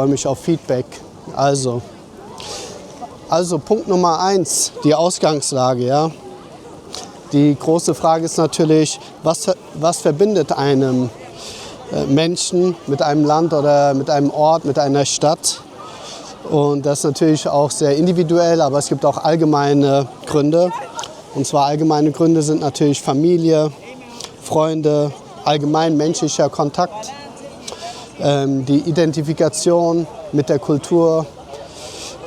freue mich auf Feedback. Also Punkt Nummer 1, die Ausgangslage. Ja? Die große Frage ist natürlich, was verbindet einem Menschen mit einem Land oder mit einem Ort, mit einer Stadt? Und das ist natürlich auch sehr individuell, aber es gibt auch allgemeine Gründe. Und zwar allgemeine Gründe sind natürlich Familie, Freunde, allgemein menschlicher Kontakt, die Identifikation mit der Kultur,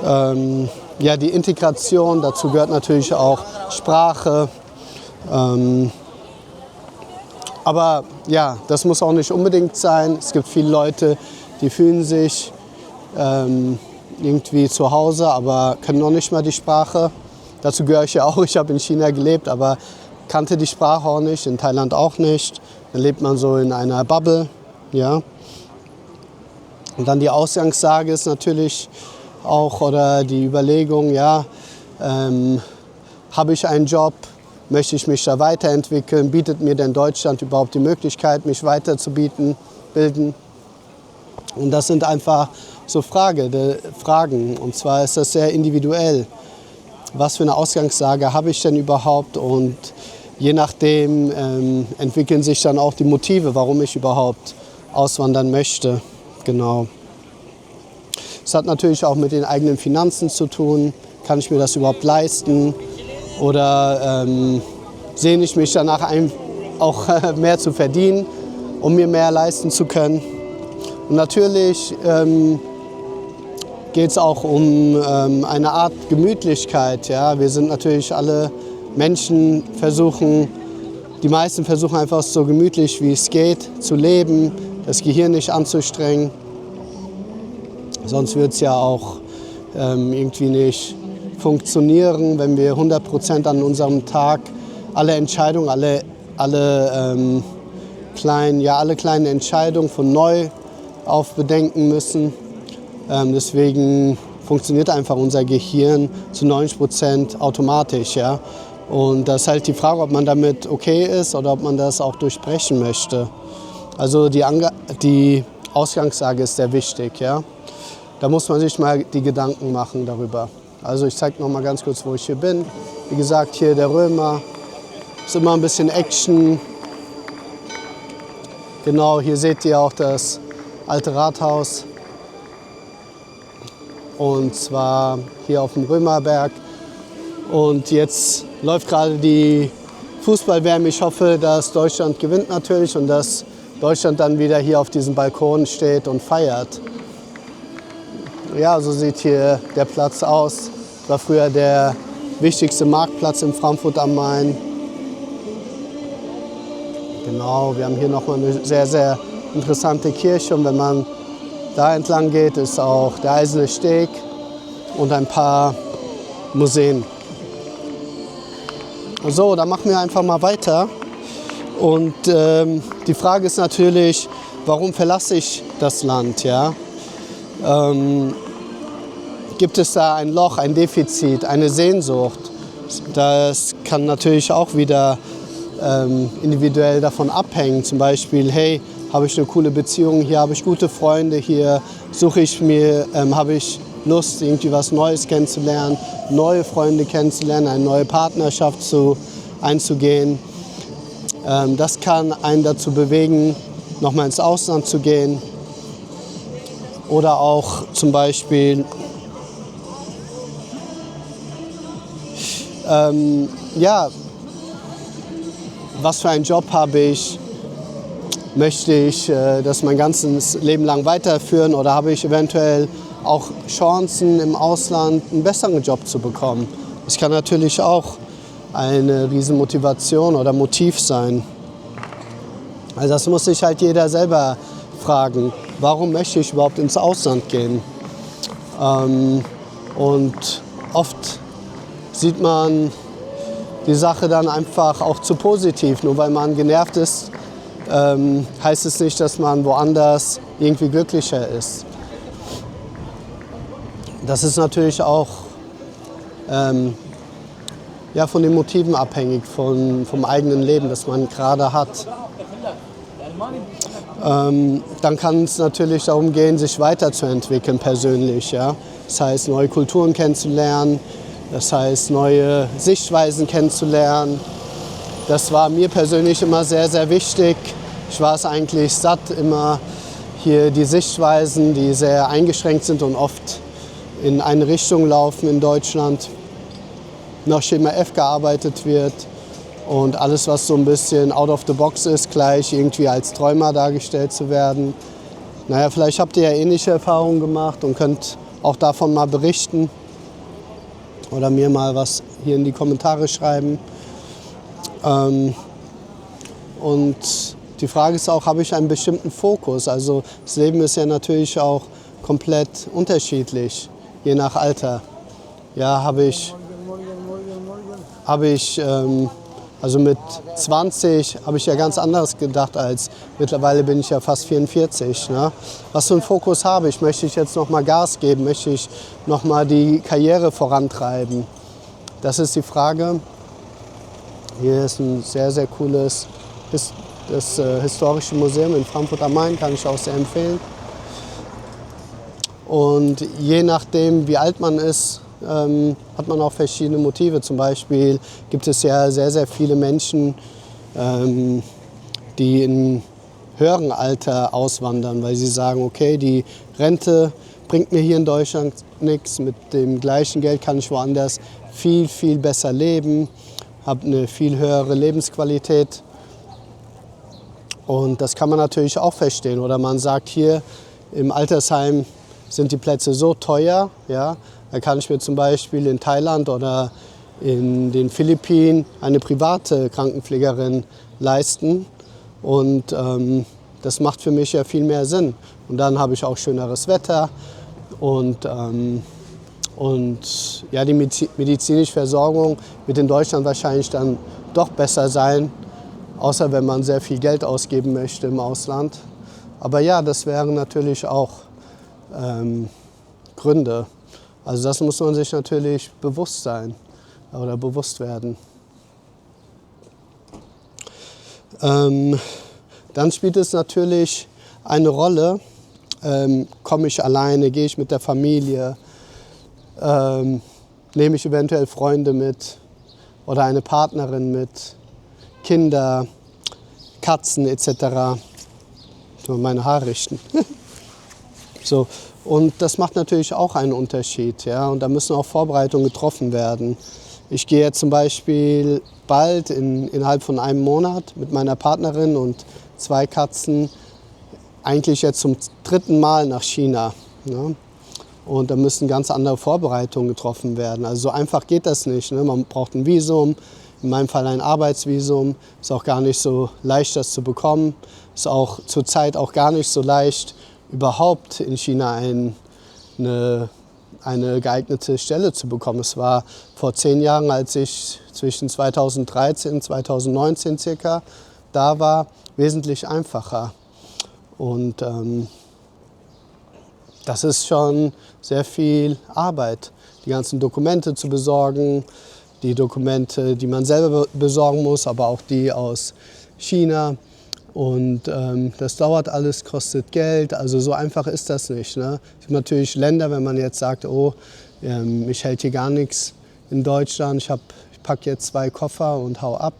die Integration, dazu gehört natürlich auch Sprache. Aber ja, das muss auch nicht unbedingt sein. Es gibt viele Leute, die fühlen sich irgendwie zu Hause, aber können noch nicht mal die Sprache. Dazu gehöre ich ja auch. Ich habe in China gelebt, aber kannte die Sprache auch nicht, in Thailand auch nicht. Dann lebt man so in einer Bubble. Ja. Und dann die Ausgangslage ist natürlich auch, oder die Überlegung, ja, habe ich einen Job, möchte ich mich da weiterentwickeln, bietet mir denn Deutschland überhaupt die Möglichkeit, mich weiterzubilden? Und das sind einfach so Fragen. Und zwar ist das sehr individuell. Was für eine Ausgangslage habe ich denn überhaupt? Und je nachdem entwickeln sich dann auch die Motive, warum ich überhaupt auswandern möchte. Genau. Es hat natürlich auch mit den eigenen Finanzen zu tun. Kann ich mir das überhaupt leisten? Oder sehne ich mich danach auch mehr zu verdienen, um mir mehr leisten zu können? Und natürlich geht es auch um eine Art Gemütlichkeit. Ja? Wir sind natürlich alle Menschen, die meisten versuchen einfach so gemütlich wie es geht zu leben, das Gehirn nicht anzustrengen. Sonst wird es ja auch irgendwie nicht funktionieren, wenn wir 100% an unserem Tag alle Entscheidungen, alle kleinen Entscheidungen von neu auf bedenken müssen. Deswegen funktioniert einfach unser Gehirn zu 90% automatisch. Ja? Und das ist halt die Frage, ob man damit okay ist oder ob man das auch durchbrechen möchte. Also die Ausgangslage ist sehr wichtig. Ja? Da muss man sich mal die Gedanken machen darüber. Also ich zeige noch mal ganz kurz, wo ich hier bin. Wie gesagt, hier der Römer. Ist immer ein bisschen Action. Genau, hier seht ihr auch das alte Rathaus. Und zwar hier auf dem Römerberg. Und jetzt läuft gerade die Fußball-WM. Ich hoffe, dass Deutschland gewinnt natürlich und dass Deutschland dann wieder hier auf diesem Balkon steht und feiert. Ja, so sieht hier der Platz aus. Das war früher der wichtigste Marktplatz in Frankfurt am Main. Genau, wir haben hier nochmal eine sehr, sehr interessante Kirche. Und wenn man da entlang geht, ist auch der Eiserne Steg und ein paar Museen. So, dann machen wir einfach mal weiter. Und die Frage ist natürlich, warum verlasse ich das Land? Ja? Gibt es da ein Loch, ein Defizit, eine Sehnsucht? Das kann natürlich auch wieder individuell davon abhängen. Zum Beispiel, hey, habe ich eine coole Beziehung, hier habe ich gute Freunde, hier habe ich Lust, irgendwie was Neues kennenzulernen, neue Freunde kennenzulernen, eine neue Partnerschaft einzugehen. Das kann einen dazu bewegen, nochmal ins Ausland zu gehen. Oder auch zum Beispiel was für einen Job habe ich? Möchte ich das mein ganzes Leben lang weiterführen oder habe ich eventuell auch Chancen im Ausland einen besseren Job zu bekommen? Das kann natürlich auch eine Riesenmotivation oder Motiv sein. Also das muss sich halt jeder selber fragen. Warum möchte ich überhaupt ins Ausland gehen? Und oft sieht man die Sache dann einfach auch zu positiv. Nur weil man genervt ist, heißt es nicht, dass man woanders irgendwie glücklicher ist. Das ist natürlich auch von den Motiven abhängig, vom eigenen Leben, das man gerade hat. dann kann es natürlich darum gehen, sich weiterzuentwickeln persönlich. Ja? Das heißt, neue Kulturen kennenzulernen, das heißt, neue Sichtweisen kennenzulernen. Das war mir persönlich immer sehr, sehr wichtig. Ich war es eigentlich satt, immer hier die Sichtweisen, die sehr eingeschränkt sind und oft in eine Richtung laufen in Deutschland, nach Schema F gearbeitet wird und alles, was so ein bisschen out of the box ist, gleich irgendwie als Träumer dargestellt zu werden. Naja, vielleicht habt ihr ja ähnliche Erfahrungen gemacht und könnt auch davon mal berichten oder mir mal was hier in die Kommentare schreiben. Und die Frage ist auch, habe ich einen bestimmten Fokus? Also das Leben ist ja natürlich auch komplett unterschiedlich, je nach Alter. Ja, also mit 20 habe ich ja ganz anderes gedacht als mittlerweile bin ich ja fast 44. Ne? Was für einen Fokus habe ich? Möchte ich jetzt noch mal Gas geben? Möchte ich noch mal die Karriere vorantreiben? Das ist die Frage. Hier ist ein sehr, sehr cooles historische Museum in Frankfurt am Main, kann ich auch sehr empfehlen. Und je nachdem, wie alt man ist, hat man auch verschiedene Motive. Zum Beispiel gibt es ja sehr, sehr viele Menschen, die in höherem Alter auswandern, weil sie sagen, okay, die Rente bringt mir hier in Deutschland nichts, mit dem gleichen Geld kann ich woanders viel, viel besser leben, habe eine viel höhere Lebensqualität. Und das kann man natürlich auch verstehen. Oder man sagt, hier im Altersheim sind die Plätze so teuer, ja, da kann ich mir zum Beispiel in Thailand oder in den Philippinen eine private Krankenpflegerin leisten. Und das macht für mich ja viel mehr Sinn. Und dann habe ich auch schöneres Wetter und ja, die medizinische Versorgung wird in Deutschland wahrscheinlich dann doch besser sein, außer wenn man sehr viel Geld ausgeben möchte im Ausland. Aber ja, das wären natürlich auch Gründe. Also das muss man sich natürlich bewusst sein oder bewusst werden. Dann spielt es natürlich eine Rolle, komme ich alleine, gehe ich mit der Familie, nehme ich eventuell Freunde mit oder eine Partnerin mit, Kinder, Katzen etc. Ich will meine Haare richten. So. Und das macht natürlich auch einen Unterschied. Ja? Und da müssen auch Vorbereitungen getroffen werden. Ich gehe jetzt zum Beispiel bald innerhalb von einem Monat mit meiner Partnerin und 2 Katzen eigentlich jetzt zum 3. Mal nach China. Ne? Und da müssen ganz andere Vorbereitungen getroffen werden. Also so einfach geht das nicht. Ne? Man braucht ein Visum, in meinem Fall ein Arbeitsvisum. Ist auch gar nicht so leicht, das zu bekommen. Ist auch zurzeit auch gar nicht so leicht, überhaupt in China eine geeignete Stelle zu bekommen. Es war vor 10 Jahren, als ich zwischen 2013 und 2019 circa da war, wesentlich einfacher. Und das ist schon sehr viel Arbeit, die ganzen Dokumente zu besorgen, die Dokumente, die man selber besorgen muss, aber auch die aus China. Und das dauert alles, kostet Geld, also so einfach ist das nicht. Ne? Es gibt natürlich Länder, wenn man jetzt sagt, oh, mich hält hier gar nichts in Deutschland, ich packe jetzt 2 Koffer und hau ab,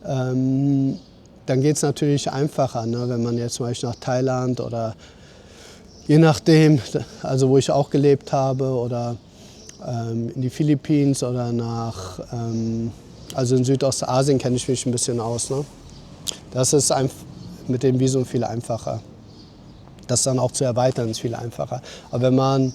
dann geht es natürlich einfacher, ne? Wenn man jetzt zum Beispiel nach Thailand oder je nachdem, also wo ich auch gelebt habe, oder in die Philippinen oder also in Südostasien kenne ich mich ein bisschen aus. Ne? Das ist mit dem Visum viel einfacher. Das dann auch zu erweitern ist viel einfacher. Aber wenn man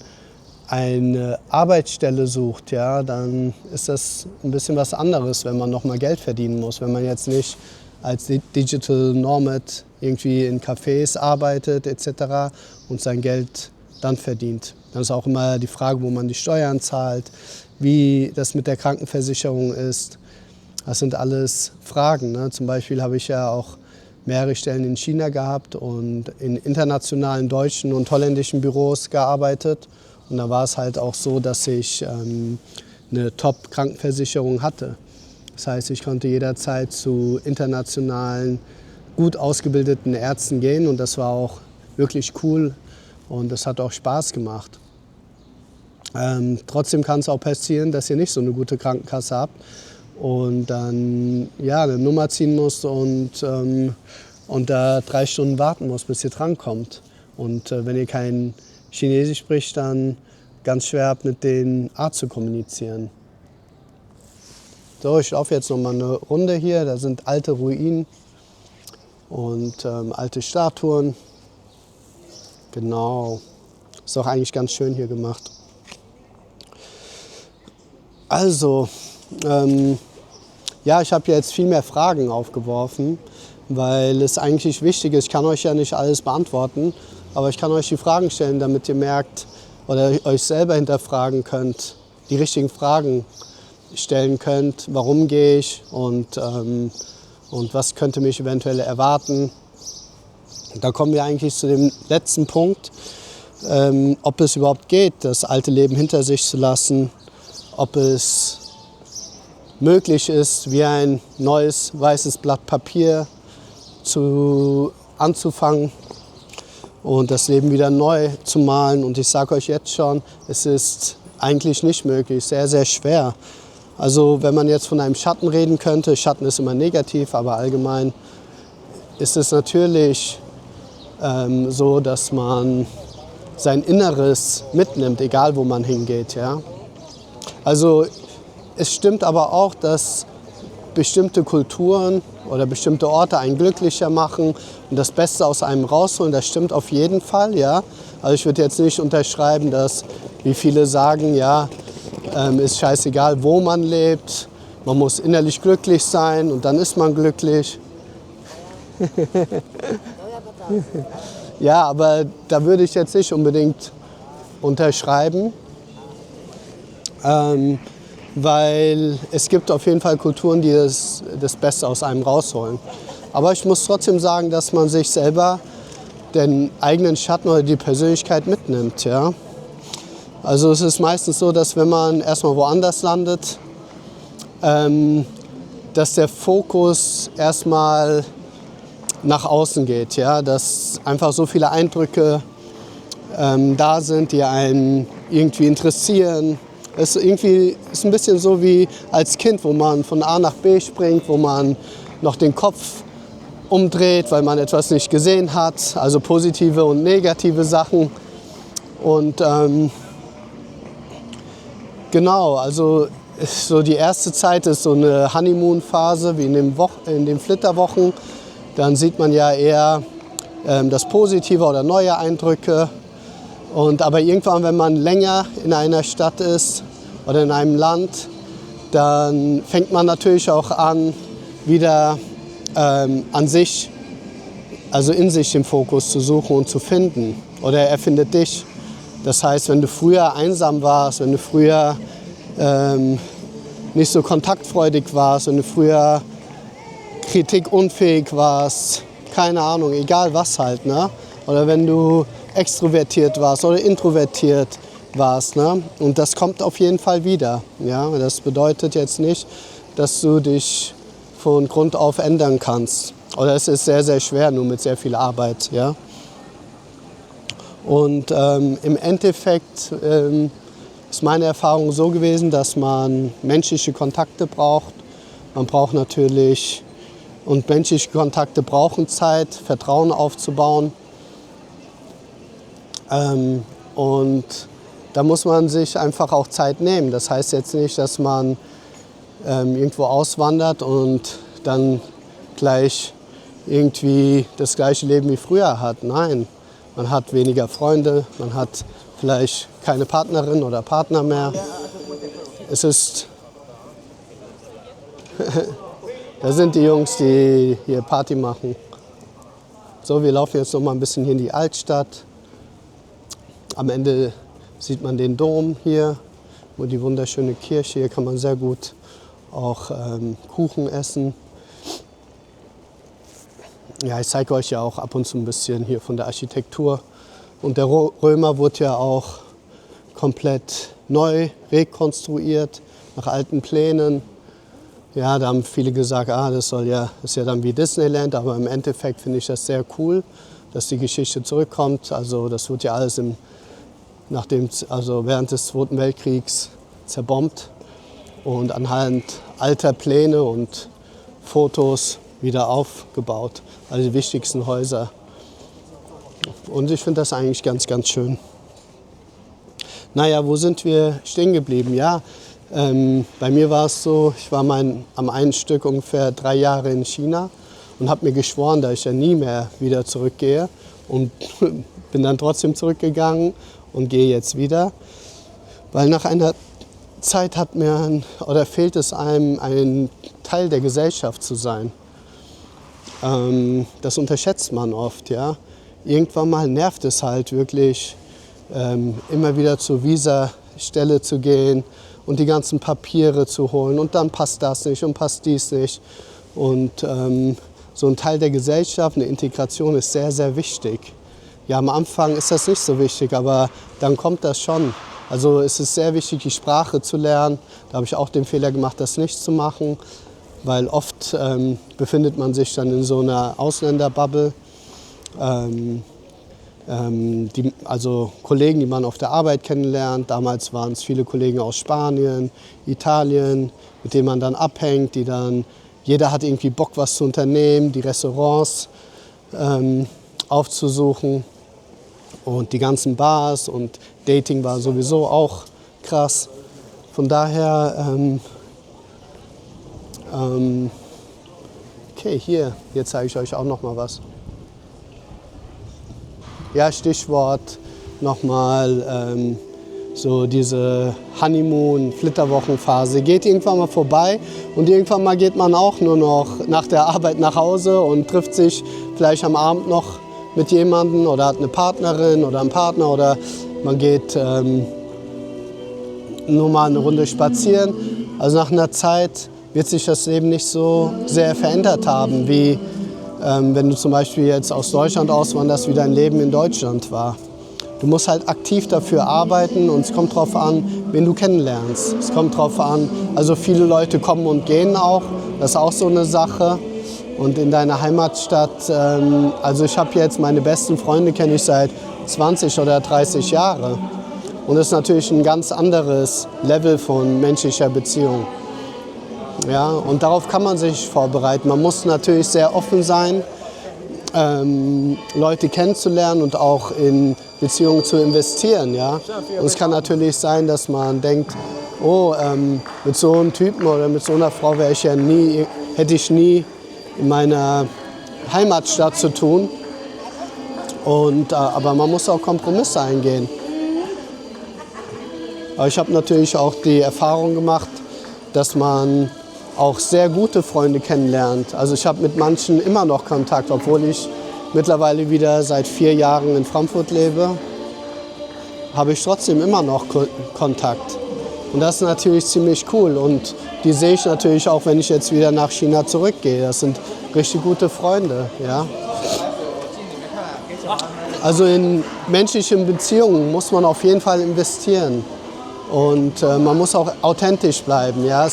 eine Arbeitsstelle sucht, ja, dann ist das ein bisschen was anderes, wenn man noch mal Geld verdienen muss. Wenn man jetzt nicht als Digital Nomad irgendwie in Cafés arbeitet etc. und sein Geld dann verdient. Dann ist auch immer die Frage, wo man die Steuern zahlt, wie das mit der Krankenversicherung ist. Das sind alles Fragen. Ne? Zum Beispiel habe ich ja auch mehrere Stellen in China gehabt und in internationalen deutschen und holländischen Büros gearbeitet. Und da war es halt auch so, dass ich eine Top-Krankenversicherung hatte. Das heißt, ich konnte jederzeit zu internationalen gut ausgebildeten Ärzten gehen und das war auch wirklich cool und das hat auch Spaß gemacht. Trotzdem kann es auch passieren, dass ihr nicht so eine gute Krankenkasse habt und dann ja, eine Nummer ziehen musst und da 3 Stunden warten musst, bis ihr drankommt. Und wenn ihr kein Chinesisch spricht, dann ganz schwer habt, mit den Arzt zu kommunizieren. So, ich laufe jetzt noch mal eine Runde hier. Da sind alte Ruinen und alte Statuen. Genau. Ist auch eigentlich ganz schön hier gemacht. Also, ja, ich habe jetzt viel mehr Fragen aufgeworfen, weil es eigentlich wichtig ist. Ich kann euch ja nicht alles beantworten, aber ich kann euch die Fragen stellen, damit ihr merkt oder euch selber hinterfragen könnt, die richtigen Fragen stellen könnt. Warum gehe ich und was könnte mich eventuell erwarten? Da kommen wir eigentlich zu dem letzten Punkt, ob es überhaupt geht, das alte Leben hinter sich zu lassen, ob es möglich ist, wie ein neues weißes Blatt Papier anzufangen und das Leben wieder neu zu malen. Und ich sage euch jetzt schon, es ist eigentlich nicht möglich, sehr, sehr schwer. Also wenn man jetzt von einem Schatten reden könnte, Schatten ist immer negativ, aber allgemein ist es natürlich so, dass man sein Inneres mitnimmt, egal wo man hingeht. Ja? Also es stimmt aber auch, dass bestimmte Kulturen oder bestimmte Orte einen glücklicher machen und das Beste aus einem rausholen. Das stimmt auf jeden Fall. Ja? Also ich würde jetzt nicht unterschreiben, dass, wie viele sagen, ja, ist scheißegal, wo man lebt. Man muss innerlich glücklich sein und dann ist man glücklich. Ja, aber da würde ich jetzt nicht unbedingt unterschreiben, weil es gibt auf jeden Fall Kulturen, die das Beste aus einem rausholen. Aber ich muss trotzdem sagen, dass man sich selber den eigenen Schatten oder die Persönlichkeit mitnimmt. Ja? Also es ist meistens so, dass wenn man erstmal woanders landet, dass der Fokus erstmal nach außen geht, ja? Dass einfach so viele Eindrücke da sind, die einen irgendwie interessieren. Es ist ein bisschen so wie als Kind, wo man von A nach B springt, wo man noch den Kopf umdreht, weil man etwas nicht gesehen hat, also positive und negative Sachen. Und genau, also so die erste Zeit ist so eine Honeymoon-Phase, wie in den Flitterwochen. Dann sieht man ja eher das Positive oder neue Eindrücke. Aber irgendwann, wenn man länger in einer Stadt ist oder in einem Land, dann fängt man natürlich auch an, wieder an sich, also in sich den Fokus zu suchen und zu finden. Oder er findet dich. Das heißt, wenn du früher einsam warst, wenn du früher nicht so kontaktfreudig warst, wenn du früher kritikunfähig warst, keine Ahnung, egal was halt, ne? Oder wenn du extrovertiert warst oder introvertiert warst, ne? Und das kommt auf jeden Fall wieder. Ja? Das bedeutet jetzt nicht, dass du dich von Grund auf ändern kannst. Oder es ist sehr, sehr schwer, nur mit sehr viel Arbeit. Ja? Und im Endeffekt ist meine Erfahrung so gewesen, dass man menschliche Kontakte braucht. Man braucht natürlich, und menschliche Kontakte brauchen Zeit, Vertrauen aufzubauen. Und da muss man sich einfach auch Zeit nehmen. Das heißt jetzt nicht, dass man irgendwo auswandert und dann gleich irgendwie das gleiche Leben wie früher hat. Nein, man hat weniger Freunde, man hat vielleicht keine Partnerin oder Partner mehr. Es ist... Da sind die Jungs, die hier Party machen. So, wir laufen jetzt noch mal ein bisschen hier in die Altstadt. Am Ende sieht man den Dom hier und die wunderschöne Kirche. Hier kann man sehr gut auch Kuchen essen. Ja, ich zeige euch ja auch ab und zu ein bisschen hier von der Architektur. Und der Römer wurde ja auch komplett neu rekonstruiert, nach alten Plänen. Ja, da haben viele gesagt, das ist ja dann wie Disneyland, aber im Endeffekt finde ich das sehr cool, dass die Geschichte zurückkommt. Also das wird ja alles während des Zweiten Weltkriegs zerbombt und anhand alter Pläne und Fotos wieder aufgebaut. Also die wichtigsten Häuser. Und ich finde das eigentlich ganz, ganz schön. Naja, wo sind wir stehen geblieben? Ja, bei mir war es so, ich war am einen Stück ungefähr 3 Jahre in China und habe mir geschworen, dass ich ja nie mehr wieder zurückgehe. Und bin dann trotzdem zurückgegangen und gehe jetzt wieder. Weil nach einer Zeit fehlt es einem, ein Teil der Gesellschaft zu sein. Das unterschätzt man oft. Ja? Irgendwann mal nervt es halt wirklich, immer wieder zur Visastelle zu gehen und die ganzen Papiere zu holen und dann passt das nicht und passt dies nicht. Und so ein Teil der Gesellschaft, eine Integration ist sehr, sehr wichtig. Ja, am Anfang ist das nicht so wichtig, aber dann kommt das schon. Also es ist sehr wichtig, die Sprache zu lernen. Da habe ich auch den Fehler gemacht, das nicht zu machen, weil oft befindet man sich dann in so einer Ausländerbubble. Also Kollegen, die man auf der Arbeit kennenlernt. Damals waren es viele Kollegen aus Spanien, Italien, mit denen man dann abhängt, jeder hat irgendwie Bock, was zu unternehmen, die Restaurants aufzusuchen und die ganzen Bars und Dating war sowieso auch krass. Von daher, okay, hier zeige ich euch auch noch mal was. Ja, Stichwort nochmal so diese Honeymoon-Flitterwochenphase geht irgendwann mal vorbei und irgendwann mal geht man auch nur noch nach der Arbeit nach Hause und trifft sich vielleicht am Abend noch mit jemandem oder hat eine Partnerin oder einen Partner oder man geht nur mal eine Runde spazieren. Also nach einer Zeit wird sich das Leben nicht so sehr verändert haben, wie wenn du zum Beispiel jetzt aus Deutschland auswanderst, wie dein Leben in Deutschland war. Du musst halt aktiv dafür arbeiten und es kommt darauf an, wen du kennenlernst. Es kommt darauf an, also viele Leute kommen und gehen auch, das ist auch so eine Sache. Und in deiner Heimatstadt, also ich habe jetzt meine besten Freunde, kenne ich seit 20 oder 30 Jahren. Und das ist natürlich ein ganz anderes Level von menschlicher Beziehung. Ja, und darauf kann man sich vorbereiten. Man muss natürlich sehr offen sein, Leute kennenzulernen und auch in Beziehungen zu investieren. Ja? Und es kann natürlich sein, dass man denkt, mit so einem Typen oder mit so einer Frau hätte ich nie in meiner Heimatstadt zu tun. Aber man muss auch Kompromisse eingehen. Aber ich habe natürlich auch die Erfahrung gemacht, dass man auch sehr gute Freunde kennenlernt. Also ich habe mit manchen immer noch Kontakt, obwohl ich mittlerweile wieder seit 4 Jahren in Frankfurt lebe, habe ich trotzdem immer noch Kontakt. Und das ist natürlich ziemlich cool und die sehe ich natürlich auch, wenn ich jetzt wieder nach China zurückgehe. Das sind richtig gute Freunde. Ja. Also in menschlichen Beziehungen muss man auf jeden Fall investieren und man muss auch authentisch bleiben. Ja.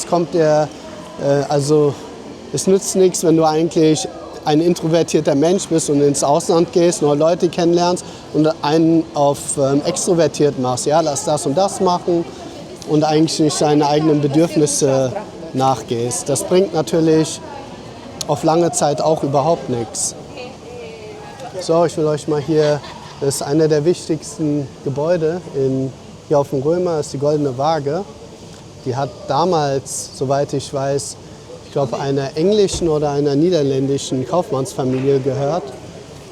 Es nützt nichts, wenn du eigentlich ein introvertierter Mensch bist und ins Ausland gehst, neue Leute kennenlernst und einen auf extrovertiert machst. Ja, lass das und das machen und eigentlich nicht deine eigenen Bedürfnisse nachgehst. Das bringt natürlich auf lange Zeit auch überhaupt nichts. So, ich will euch mal hier, das ist einer der wichtigsten Gebäude hier auf dem Römer, ist die Goldene Waage. Die hat damals, soweit ich weiß, ich glaube einer englischen oder einer niederländischen Kaufmannsfamilie gehört.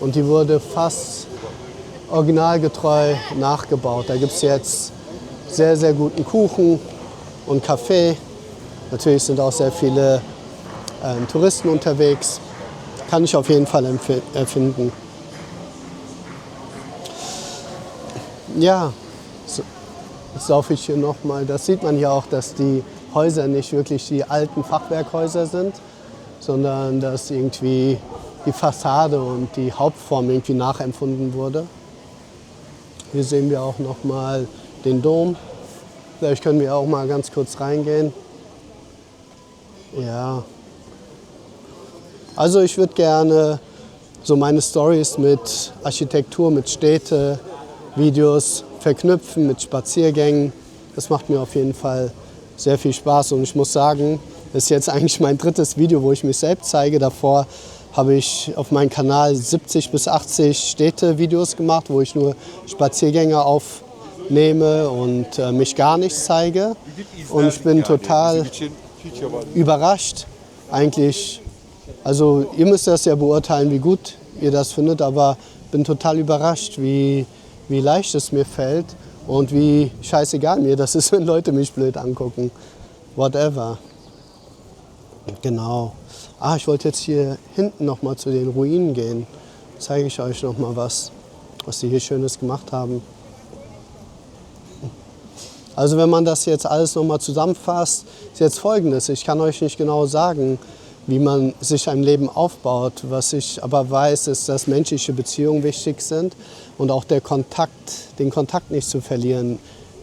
Und die wurde fast originalgetreu nachgebaut. Da gibt es jetzt sehr, sehr guten Kuchen und Kaffee. Natürlich sind auch sehr viele Touristen unterwegs. Kann ich auf jeden Fall empfinden. Ja, jetzt laufe ich hier nochmal. Das sieht man hier auch, dass die Häuser nicht wirklich die alten Fachwerkhäuser sind, sondern dass irgendwie die Fassade und die Hauptform irgendwie nachempfunden wurde. Hier sehen wir auch nochmal den Dom. Vielleicht können wir auch mal ganz kurz reingehen. Ja. Also ich würde gerne so meine Stories mit Architektur, mit Städte, Videos verknüpfen, mit Spaziergängen. Das macht mir auf jeden Fall sehr viel Spaß und ich muss sagen, das ist jetzt eigentlich mein drittes Video, wo ich mich selbst zeige. Davor habe ich auf meinem Kanal 70 bis 80 Städte-Videos gemacht, wo ich nur Spaziergänge aufnehme und mich gar nicht zeige. Und ich bin total überrascht eigentlich. Also ihr müsst das ja beurteilen, wie gut ihr das findet, aber ich bin total überrascht, wie leicht es mir fällt und wie scheißegal mir das ist, wenn Leute mich blöd angucken. Whatever. Genau. Ich wollte jetzt hier hinten noch mal zu den Ruinen gehen. Zeige ich euch noch mal was die hier Schönes gemacht haben. Also wenn man das jetzt alles noch mal zusammenfasst, ist jetzt Folgendes. Ich kann euch nicht genau sagen, wie man sich ein Leben aufbaut. Was ich aber weiß, ist, dass menschliche Beziehungen wichtig sind und auch den Kontakt nicht zu verlieren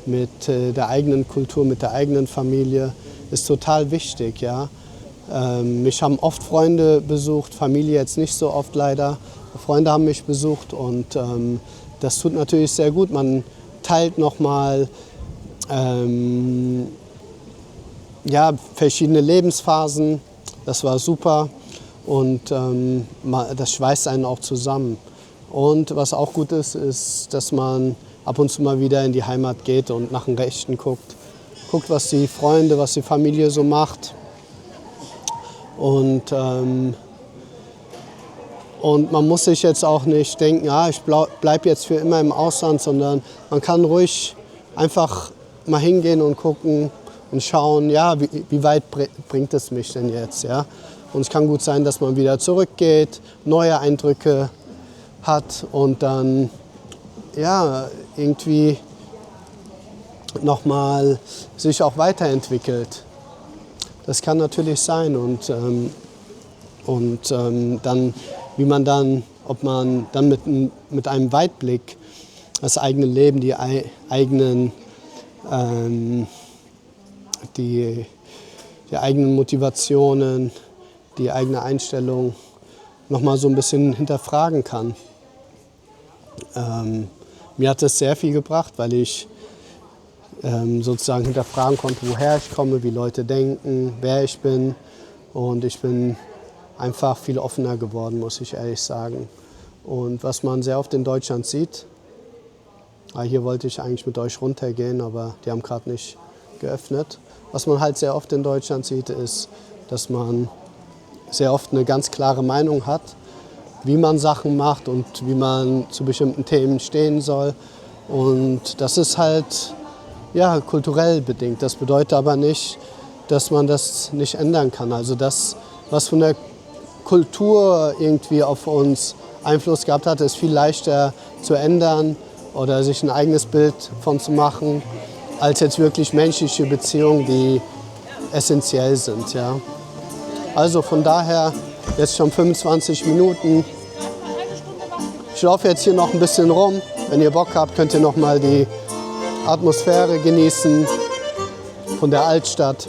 mit der eigenen Kultur, mit der eigenen Familie, ist total wichtig. Ja? Mich haben oft Freunde besucht, Familie jetzt nicht so oft leider. Freunde haben mich besucht und das tut natürlich sehr gut. Man teilt nochmal verschiedene Lebensphasen. Das war super und das schweißt einen auch zusammen. Und was auch gut ist, ist, dass man ab und zu mal wieder in die Heimat geht und nach dem Rechten guckt, was die Freunde, was die Familie so macht. Und man muss sich jetzt auch nicht denken, ich bleibe jetzt für immer im Ausland, sondern man kann ruhig einfach mal hingehen und gucken und schauen, wie weit bringt es mich denn jetzt. Ja? Und es kann gut sein, dass man wieder zurückgeht, neue Eindrücke hat und dann irgendwie nochmal sich auch weiterentwickelt. Das kann natürlich sein und dann, ob man dann mit einem Weitblick das eigene Leben, die eigenen Motivationen, die eigene Einstellung nochmal so ein bisschen hinterfragen kann. Mir hat das sehr viel gebracht, weil ich sozusagen hinterfragen konnte, woher ich komme, wie Leute denken, wer ich bin. Und ich bin einfach viel offener geworden, muss ich ehrlich sagen. Und was man sehr oft in Deutschland sieht, hier wollte ich eigentlich mit euch runtergehen, aber die haben gerade nicht geöffnet. Was man halt sehr oft in Deutschland sieht, ist, dass man sehr oft eine ganz klare Meinung hat, wie man Sachen macht und wie man zu bestimmten Themen stehen soll. Und das ist halt kulturell bedingt. Das bedeutet aber nicht, dass man das nicht ändern kann. Also das, was von der Kultur irgendwie auf uns Einfluss gehabt hat, ist viel leichter zu ändern oder sich ein eigenes Bild von zu machen, als jetzt wirklich menschliche Beziehungen, die essentiell sind. Ja. Also von daher jetzt schon 25 Minuten. Ich laufe jetzt hier noch ein bisschen rum. Wenn ihr Bock habt, könnt ihr noch mal die Atmosphäre genießen von der Altstadt.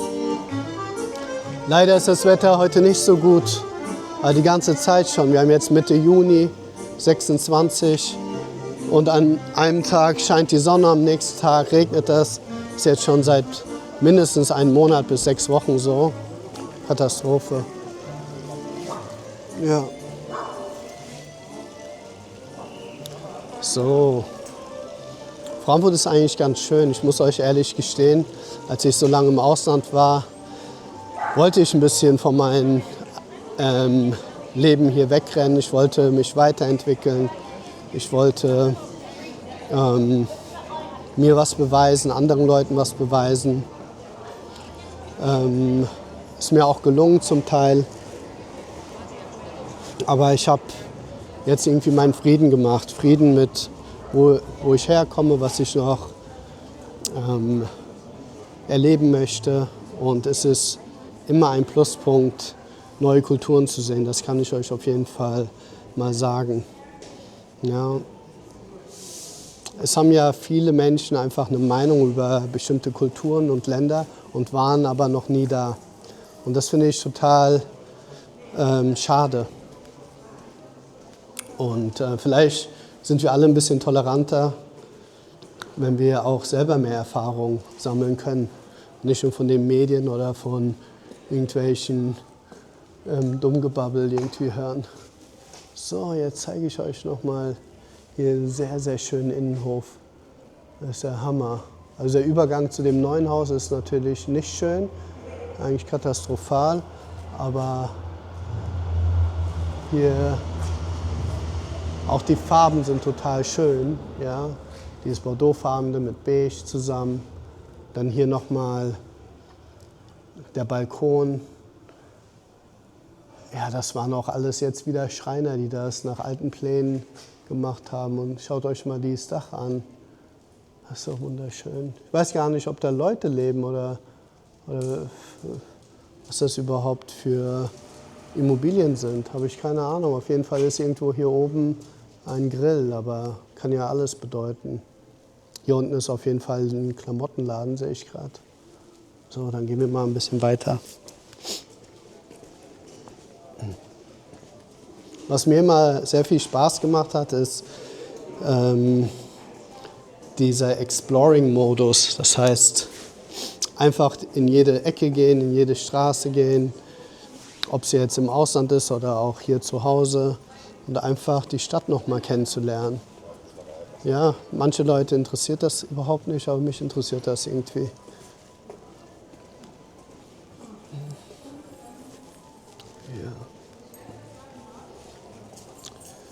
Leider ist das Wetter heute nicht so gut, aber die ganze Zeit schon. Wir haben jetzt Mitte Juni, 26 und an einem Tag scheint die Sonne, am nächsten Tag regnet es. Ist jetzt schon seit mindestens einem Monat bis 6 Wochen so. Katastrophe. Ja. So. Frankfurt ist eigentlich ganz schön. Ich muss euch ehrlich gestehen, als ich so lange im Ausland war, wollte ich ein bisschen von meinem Leben hier wegrennen. Ich wollte mich weiterentwickeln. Ich wollte mir was beweisen, anderen Leuten was beweisen. Ist mir auch gelungen zum Teil. Aber ich habe jetzt irgendwie meinen Frieden gemacht. Frieden mit, wo ich herkomme, was ich noch erleben möchte. Und es ist immer ein Pluspunkt, neue Kulturen zu sehen. Das kann ich euch auf jeden Fall mal sagen. Ja. Es haben ja viele Menschen einfach eine Meinung über bestimmte Kulturen und Länder und waren aber noch nie da. Und das finde ich total schade. Und vielleicht sind wir alle ein bisschen toleranter, wenn wir auch selber mehr Erfahrung sammeln können. Nicht nur von den Medien oder von irgendwelchen Dummgebabbel irgendwie hören. So, jetzt zeige ich euch nochmal hier einen sehr, sehr schönen Innenhof. Das ist der Hammer. Also der Übergang zu dem neuen Haus ist natürlich nicht schön, eigentlich katastrophal, aber hier auch die Farben sind total schön. Ja? Dieses Bordeauxfarbene mit Beige zusammen. Dann hier nochmal der Balkon. Ja, das waren auch alles jetzt wieder Schreiner, die das nach alten Plänen gemacht haben. Und schaut euch mal dieses Dach an. Das ist doch wunderschön. Ich weiß gar nicht, ob da Leute leben oder was das überhaupt für Immobilien sind. Habe ich keine Ahnung. Auf jeden Fall ist irgendwo hier oben ein Grill, aber kann ja alles bedeuten. Hier unten ist auf jeden Fall ein Klamottenladen, sehe ich gerade. So, dann gehen wir mal ein bisschen weiter. Was mir immer sehr viel Spaß gemacht hat, ist dieser Exploring-Modus. Das heißt, einfach in jede Ecke gehen, in jede Straße gehen, ob sie jetzt im Ausland ist oder auch hier zu Hause, und einfach die Stadt noch mal kennenzulernen. Ja, manche Leute interessiert das überhaupt nicht, aber mich interessiert das irgendwie. Ja.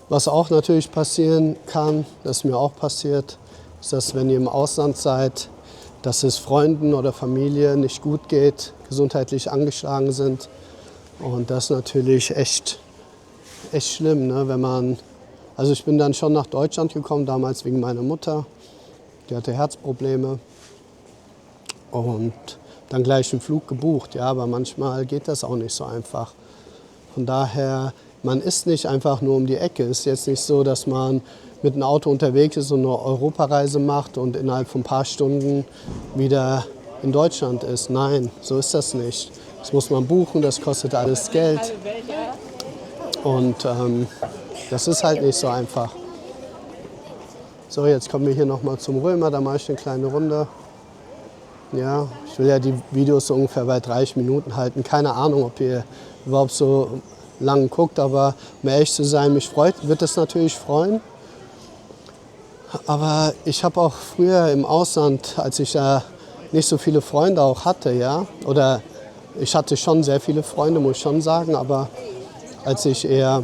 Was auch natürlich passieren kann, das ist mir auch passiert, ist, dass wenn ihr im Ausland seid, dass es Freunden oder Familie nicht gut geht, gesundheitlich angeschlagen sind. Und das ist natürlich echt schlimm, ne? Wenn man, also ich bin dann schon nach Deutschland gekommen, damals wegen meiner Mutter. Die hatte Herzprobleme und dann gleich einen Flug gebucht. Ja, aber manchmal geht das auch nicht so einfach. Von daher, man ist nicht einfach nur um die Ecke. Es ist jetzt nicht so, dass man mit einem Auto unterwegs ist und eine Europareise macht und innerhalb von ein paar Stunden wieder in Deutschland ist. Nein, so ist das nicht. Das muss man buchen, das kostet alles Geld. Und das ist halt nicht so einfach. So, jetzt kommen wir hier nochmal zum Römer, da mache ich eine kleine Runde. Ja, ich will ja die Videos so ungefähr bei 30 Minuten halten. Keine Ahnung, ob ihr überhaupt so lang guckt, aber um ehrlich zu sein, wird es natürlich freuen. Aber ich habe auch früher im Ausland, als ich da nicht so viele Freunde auch hatte, ja, oder ich hatte schon sehr viele Freunde, muss ich schon sagen, aber als ich eher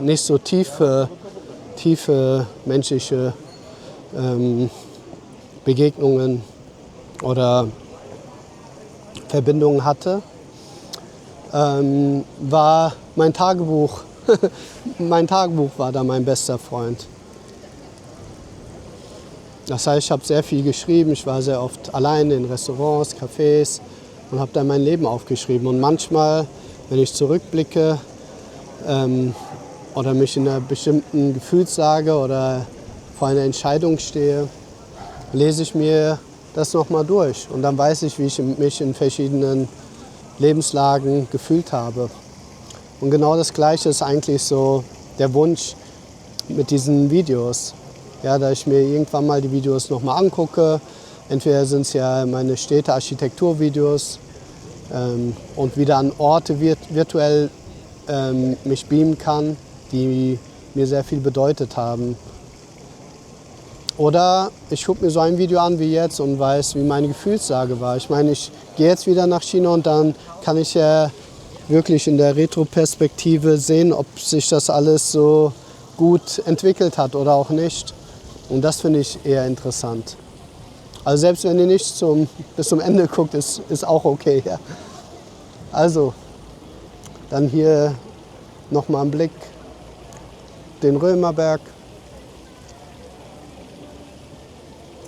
nicht so tiefe menschliche Begegnungen oder Verbindungen hatte, war mein Tagebuch, mein Tagebuch war da mein bester Freund. Das heißt, ich habe sehr viel geschrieben, ich war sehr oft alleine in Restaurants, Cafés und habe da mein Leben aufgeschrieben. Und manchmal, wenn ich zurückblicke oder mich in einer bestimmten Gefühlslage oder vor einer Entscheidung stehe, lese ich mir das nochmal durch. Und dann weiß ich, wie ich mich in verschiedenen Lebenslagen gefühlt habe. Und genau das Gleiche ist eigentlich so der Wunsch mit diesen Videos. Ja, da ich mir irgendwann mal die Videos nochmal angucke. Entweder sind es ja meine Städte-Architekturvideos und wieder an Orte virtuell mich beamen kann, die mir sehr viel bedeutet haben. Oder ich gucke mir so ein Video an wie jetzt und weiß, wie meine Gefühlslage war. Ich meine, ich gehe jetzt wieder nach China und dann kann ich ja wirklich in der Retroperspektive sehen, ob sich das alles so gut entwickelt hat oder auch nicht. Und das finde ich eher interessant. Also selbst wenn ihr nicht bis zum Ende guckt, ist auch okay. Ja. Also, dann hier nochmal einen Blick, den Römerberg.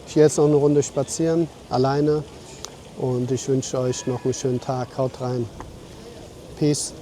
Ich gehe jetzt noch eine Runde spazieren, alleine. Und ich wünsche euch noch einen schönen Tag. Haut rein. Peace.